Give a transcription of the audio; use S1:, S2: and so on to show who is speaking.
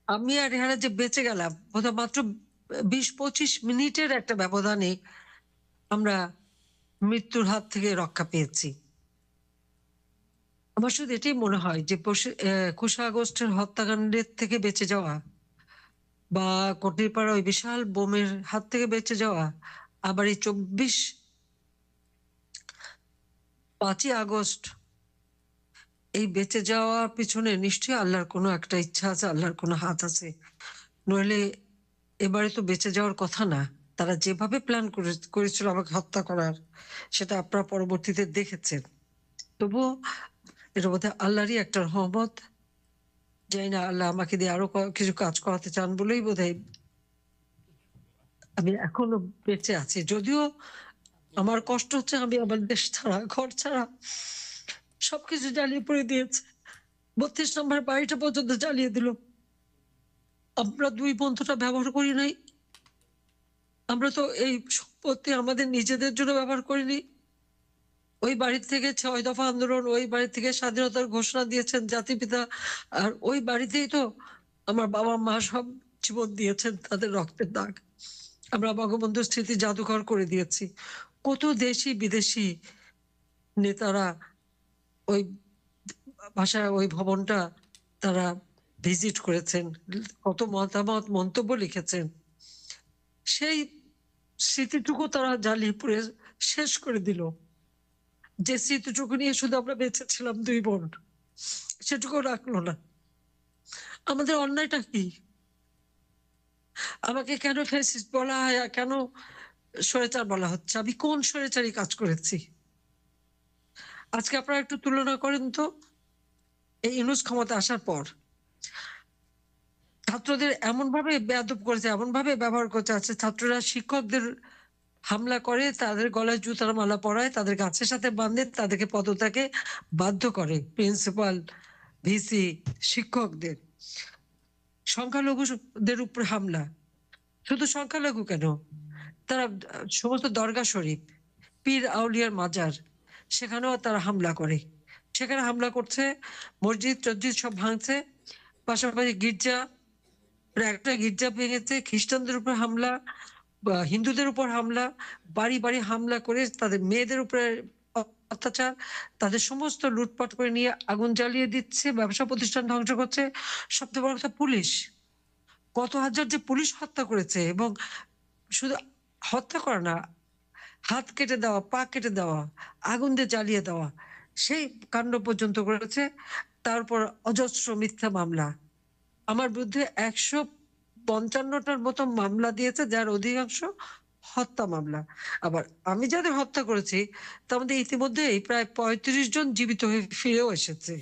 S1: আমি আর রেহানা যে বেঁচে গেলাম বোধহয় মাত্র ২০-২৫ মিনিটের একটা ব্যবধানে আমরা মৃত্যুর হাত থেকে রক্ষা পেয়েছি। আমার শুধু এটাই মনে হয় যে ২১শে আগস্টের হত্যাকাণ্ডের থেকে বেঁচে যাওয়া বা কটিরপাড়া ওই বিশাল বোমের হাত থেকে বেঁচে যাওয়া, আবার এই ৫ই আগস্ট এই বেঁচে যাওয়ার পিছনে নিশ্চয়ই আল্লাহর কোনো একটা ইচ্ছা আছে, আল্লাহর কোনো হাত আছে। নইলে এবারে তো বেঁচে যাওয়ার কথা না। তারা যেভাবে প্ল্যান করেছিল আমাকে হত্যা করার, সেটা আপনারা পরবর্তীতে দেখেছেন। তবুও এটা বোধহয় আল্লাহরই একটা রহমত। জানি না আল্লাহ আমাকে দিয়ে আরো কিছু কাজ করাতে চান বলেই বোধহয় আমি এখনো বেঁচে আছি। যদিও আমার কষ্ট হচ্ছে আমি আমার দেশ ছাড়া, ঘর ছাড়া সবকিছু জ্বালিয়ে পুড়ে দিয়েছে। ৩২ নম্বর বাড়িটা পর্যন্ত জ্বালিয়ে দিল। আমরা ২ বন্ধুটা ব্যবহার করি নাই। আমরা তো এই সম্পত্তি আমাদের নিজেদের জন্য ব্যবহার করিনি। ওই বাড়ি থেকে ৬ দফা আন্দোলন, ওই বাড়ি থেকে স্বাধীনতার ঘোষণা দিয়েছেন জাতিপিতা। আর ওই বাড়িতেই তো আমার বাবা-মা সব জীবন দিয়েছেন, তাদের রক্তের দাগ। আমরা বঙ্গবন্ধুর স্মৃতি জাদুঘর করে দিয়েছি। কত দেশি বিদেশি নেতারা ওই বাসায় ওই ভবনটা তারা ভিজিট করেছেন। কত মতামত, মন্তব্য লিখেছেন। সেই স্মৃতিটুকু তারা জ্বালিয়ে পুড়ে শেষ করে দিল। যে স্মৃতিটুকু নিয়ে শুধু আমরা বেঁচে ছিলাম ২ বোন, সেটুকুও রাখলো না। আমাদের অন্যায়টা কি? আমাকে কেন ফ্যাসিস্ট বলা হয় আর কেন স্বৈরাচার বলা হচ্ছে? আমি কোন স্বৈরাচারী কাজ করেছি? আজকে আপনারা একটু তুলনা করেন তো, এই ইউনূস ক্ষমতায় আসার পর ছাত্রদের এমনভাবে বেয়াদব করেছে, এমনভাবে ব্যবহার করেছে। আজকে ছাত্ররা শিক্ষকদের হামলা করে, তাদের গলায় জুতার মালা পরায়, তাদের গাছের সাথে বাঁধে, তাদেরকে পদত্যাগে বাধ্য করে। প্রিন্সিপাল, ভিসি, শিক্ষকদের। সংখ্যালঘুদের উপর হামলা। শুধু সংখ্যালঘু কেন? তারা সমস্ত দরগা শরীফ, পীর আউলিয়ার মাজার, সেখানেও তারা হামলা করে। সেখানে হামলা করছে, মসজিদ-টসজিদ সব ভাঙছে। পাশাপাশি গির্জা, প্রায় একটা গির্জা ভেঙেছে, খ্রিস্টানদের উপর হামলা, বা হিন্দুদের উপর হামলা, বাড়ি, বাড়ি হামলা করে তাদের মেয়েদের উপরে অত্যাচার, তাদের সমস্ত লুটপাট করে নিয়ে আগুন জ্বালিয়ে দিচ্ছে, ব্যবসা প্রতিষ্ঠান ধ্বংস করছে। সবচেয়ে বড় কথা পুলিশ। কত হাজার যে পুলিশ হত্যা করেছে, এবং শুধু হত্যা করা না, হাত কেটে দেওয়া, পা কেটে দেওয়া, আগুন দিয়ে জ্বালিয়ে দেওয়া, সেই কাণ্ড পর্যন্ত করেছে। তারপর অজস্র মিথ্যা মামলা। আমার বিরুদ্ধে ১৫৫টার মতো মামলা দিয়েছে, যার অধিকাংশ হত্যা মামলা। আবার আমি যাদের হত্যা করেছি তার মধ্যে ইতিমধ্যেই প্রায় ৩৫ জন জীবিত হয়ে ফিরেও এসেছে।